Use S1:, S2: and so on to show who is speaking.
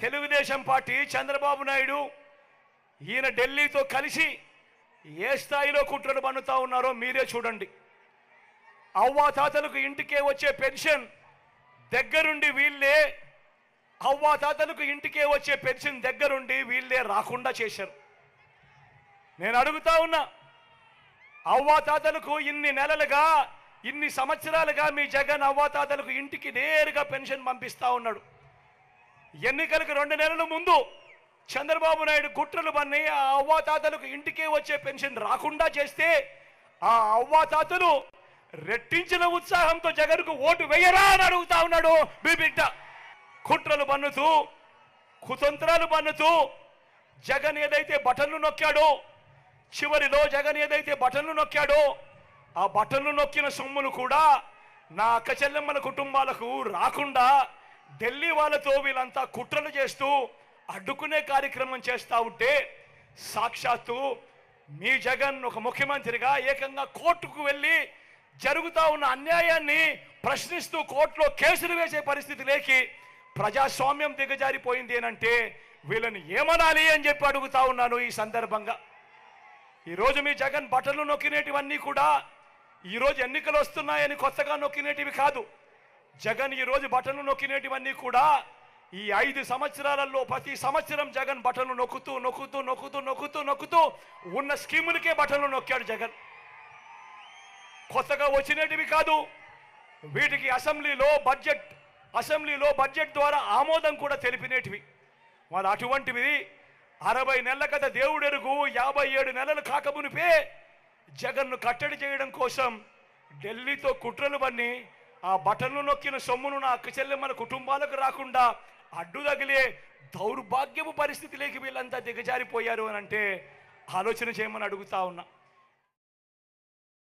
S1: Telugu Desam party Chandrababu Naidu ఈయన ఢిల్లీతో కలిసి ఏ స్థాయిలో కుట్రలు పన్నుతా ఉన్నారో మీరే చూడండి. అవ్వాతాతలకు ఇంటికే వచ్చే పెన్షన్ దగ్గరుండి వీళ్ళే అవ్వాతాతలకు ఇంటికే వచ్చే పెన్షన్ దగ్గరుండి వీళ్ళే రాకుండా చేశారు. నేను అడుగుతా ఉన్నా, అవ్వాతాతలకు ఇన్ని నెలలుగా ఇన్ని సంవత్సరాలుగా మీ జగన్ అవ్వాతాతలకు ఇంటికి నేరుగా పెన్షన్ పంపిస్తా ఉన్నాడు. ఎన్నికలకు 2 నెలల ముందు చంద్రబాబు నాయుడు కుట్రలు పన్ని ఆ అవ్వాతాతలకు ఇంటికే వచ్చే పెన్షన్ రాకుండా చేస్తే ఆ అవ్వాతాతలు రెట్టించిన ఉత్సాహంతో జగన్కు ఓటు వేయరా అని అడుగుతా ఉన్నాడు. మీ బిడ్డ కుట్రలు పన్నుతూ కుతంత్రాలు పన్నుతూ జగన్ ఏదైతే బటన్లు నొక్కాడో, చివరిలో జగన్ ఏదైతే బటన్లు నొక్కాడో ఆ బటన్లు నొక్కిన సొమ్ములు కూడా నా అక్క చెల్లెమ్మల కుటుంబాలకు రాకుండా ఢిల్లీ వాళ్ళతో వీళ్ళంతా కుట్రలు చేస్తూ అడ్డుకునే కార్యక్రమం చేస్తూ ఉంటే సాక్షాత్తు మీ జగన్ ఒక ముఖ్యమంత్రిగా ఏకంగా కోర్టుకు వెళ్ళి జరుగుతూ ఉన్న అన్యాయాన్ని ప్రశ్నిస్తూ కోర్టులో కేసులు వేసే పరిస్థితి లేకి ప్రజాస్వామ్యం దిగజారిపోయింది అనంటే వీళ్ళని ఏమనాలి అని చెప్పి అడుగుతా ఉన్నాను. ఈ సందర్భంగా ఈరోజు మీ జగన్ బటన్లు నొక్కినేటివన్నీ కూడా ఈరోజు ఎన్నికలు వస్తున్నాయని కొత్తగా నొక్కినేటివి కాదు. జగన్ ఈరోజు బటన్లు నొక్కినేటివన్నీ కూడా ఈ 5 సంవత్సరాలలో ప్రతి సంవత్సరం జగన్ బటన్లు నొక్కుతూ నొక్కుతూ నొక్కుతూ నొక్కుతూ నొక్కుతూ ఉన్న స్కీములకే బటన్లు నొక్కాడు జగన్. కొత్తగా వచ్చినటివి కాదు. వీటికి అసెంబ్లీలో బడ్జెట్ ద్వారా ఆమోదం కూడా తెలిపినేటివి. మరి అటువంటివి 60 నెలల కథ దేవుడెరుగు 57 నెలలు కాకమునిపే జగన్ను కట్టడి చేయడం కోసం ఢిల్లీతో కుట్రలు పన్ని ఆ బటన్లు నొక్కిన సొమ్మును నా అక్క చెల్లెమ్మల కుటుంబాలకు రాకుండా అడ్డు తగిలే దౌర్భాగ్యపు పరిస్థితిలోకి వీళ్ళంతా దిగజారిపోయారు అని అంటే ఆలోచన చేయమని అడుగుతా ఉన్నా.